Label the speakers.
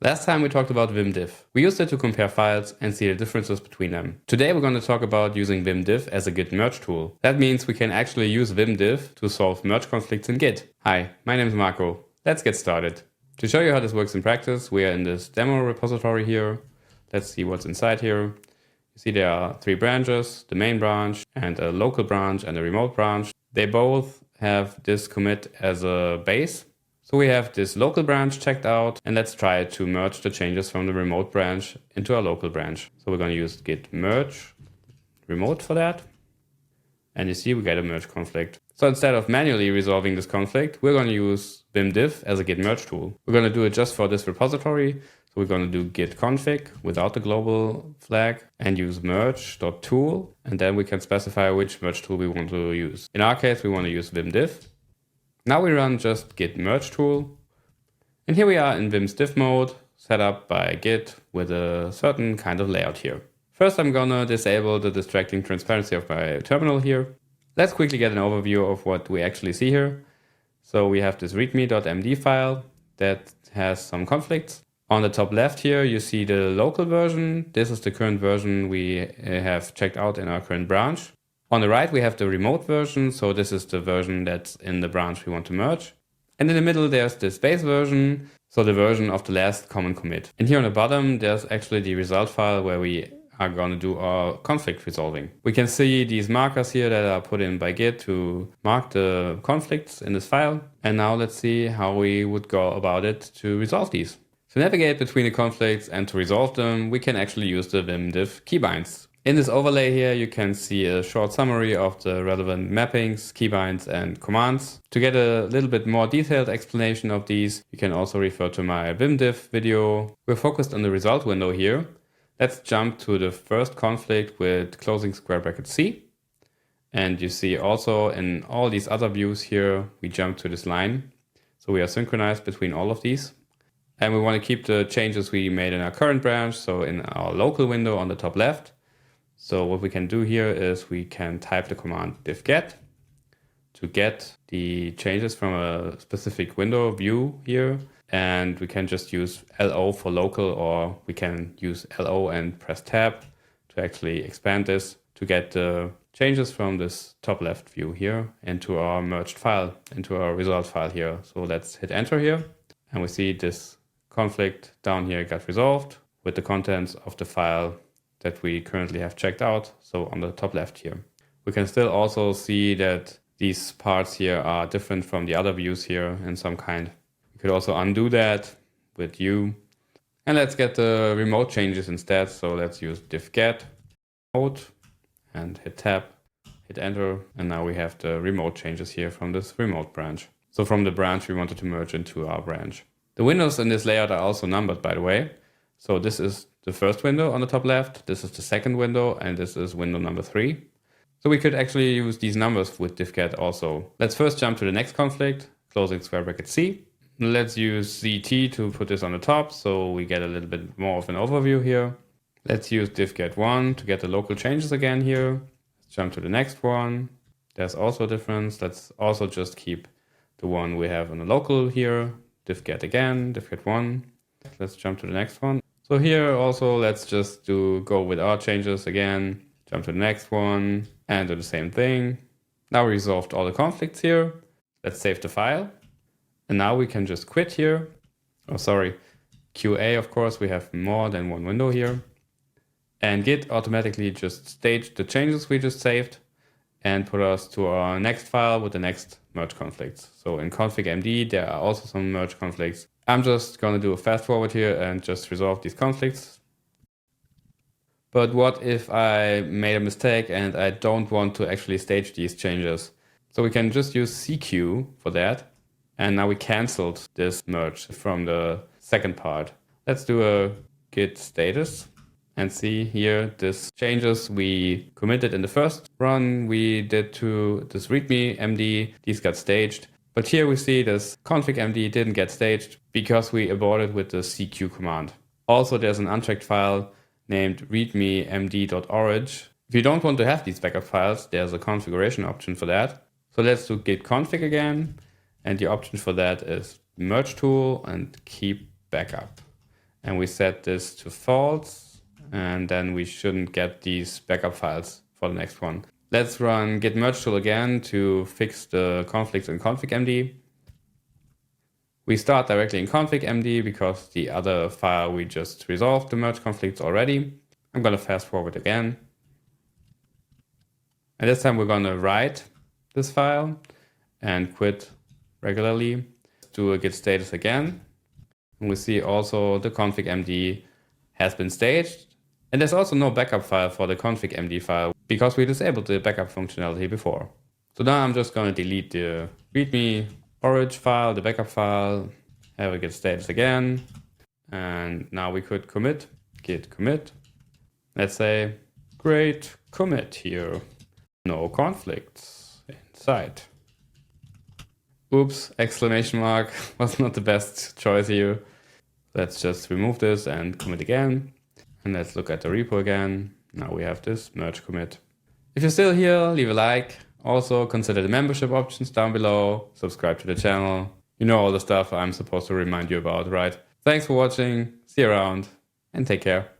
Speaker 1: Last time we talked about Vimdiff. We used it to compare files and see the differences between them. Today we're going to talk about using Vimdiff as a Git merge tool. That means we can actually use Vimdiff to solve merge conflicts in Git. Hi, my name is Marco. Let's get started. To show you how this works in practice, we are in this demo repository here. Let's see what's inside here. You see there are 3 branches, the main branch and a local branch and a remote branch. They both have this commit as a base. So we have this local branch checked out, and let's try to merge the changes from the remote branch into our local branch. So we're going to use git merge remote for that. And you see we get a merge conflict. So instead of manually resolving this conflict, we're going to use Vimdiff as a git merge tool. We're going to do it just for this repository. So we're going to do git config without the global flag and use merge.tool. And then we can specify which merge tool we want to use. In our case, we want to use Vimdiff. Now we run just git mergeTool, and here we are in Vim's diff mode, set up by Git with a certain kind of layout here. First I'm gonna disable the distracting transparency of my terminal here. Let's quickly get an overview of what we actually see here. So we have this readme.md file that has some conflicts. On the top left here you see the local version. This is the current version we have checked out in our current branch. On the right, we have the remote version. So this is the version that's in the branch we want to merge. And in the middle, there's this base version. So the version of the last common commit. And here on the bottom, there's actually the result file where we are going to do our conflict resolving. We can see these markers here that are put in by Git to mark the conflicts in this file. And now let's see how we would go about it to resolve these. To navigate between the conflicts and to resolve them, we can actually use the Vimdiff keybinds. In this overlay here, you can see a short summary of the relevant mappings, keybinds, and commands. To get a little bit more detailed explanation of these, you can also refer to my Vimdiff video. We're focused on the result window here. Let's jump to the first conflict with closing square bracket C. And you see also in all these other views here, we jump to this line. So we are synchronized between all of these. And we want to keep the changes we made in our current branch, so in our local window on the top left. So what we can do here is we can type the command diff-get to get the changes from a specific window view here. And we can just use LO for local, or we can use LO and press tab to actually expand this to get the changes from this top left view here into our merged file, into our result file here. So let's hit enter here. And we see this conflict down here got resolved with the contents of the file that we currently have checked out, so on the top left here. We can still also see that these parts here are different from the other views here in some kind. We could also undo that with U. And let's get the remote changes instead. So let's use diff-get remote and hit tab, hit enter. And now we have the remote changes here from this remote branch. So from the branch we wanted to merge into our branch. The windows in this layout are also numbered, by the way. So this is the first window on the top left, this is the second window, and this is window number 3. So we could actually use these numbers with diff-get also. Let's first jump to the next conflict, closing square bracket C. Let's use ZT to put this on the top, so we get a little bit more of an overview here. Let's use diff-get1 to get the local changes again here. Let's jump to the next one. There's also a difference. Let's also just keep the one we have on the local here. Diff-get again, diff-get1. Let's jump to the next one. So here also, let's just go with our changes again, jump to the next one, and do the same thing. Now we resolved all the conflicts here. Let's save the file. And now we can just quit here. Oh, sorry, QA, of course, we have more than one window here. And Git automatically just staged the changes we just saved and put us to our next file with the next merge conflicts. So in config.md, there are also some merge conflicts. I'm just going to do a fast forward here and just resolve these conflicts. But what if I made a mistake and I don't want to actually stage these changes? So we can just use CQ for that. And now we canceled this merge from the second part. Let's do a git status and see here this changes we committed in the first run we did to this readme MD. These got staged. But here we see this config.md didn't get staged because we aborted with the CQ command. Also, there's an unchecked file named readme.md.orig. If you don't want to have these backup files, there's a configuration option for that. So let's do git config again. And the option for that is merge tool and keep backup. and we set this to false, and then we shouldn't get these backup files for the next one. Let's run Git MergeTool again to fix the conflicts in config.md. We start directly in config.md because the other file we just resolved the merge conflicts already. I'm going to fast forward again. And this time we're going to write this file and quit regularly. Do a git status again. And we see also the config.md has been staged. And there's also no backup file for the config.md file because we disabled the backup functionality before. So now I'm just going to delete the readme orig file, the backup file, have a git status again. And now we could commit, git commit. Let's say, great commit here. No conflicts inside. Oops, exclamation mark was not the best choice here. Let's just remove this and commit again. And let's look at the repo again. Now we have this merge commit. If you're still here, leave a like. Also consider the membership options down below. Subscribe to the channel. You know all the stuff I'm supposed to remind you about, right? Thanks for watching. See you around and take care.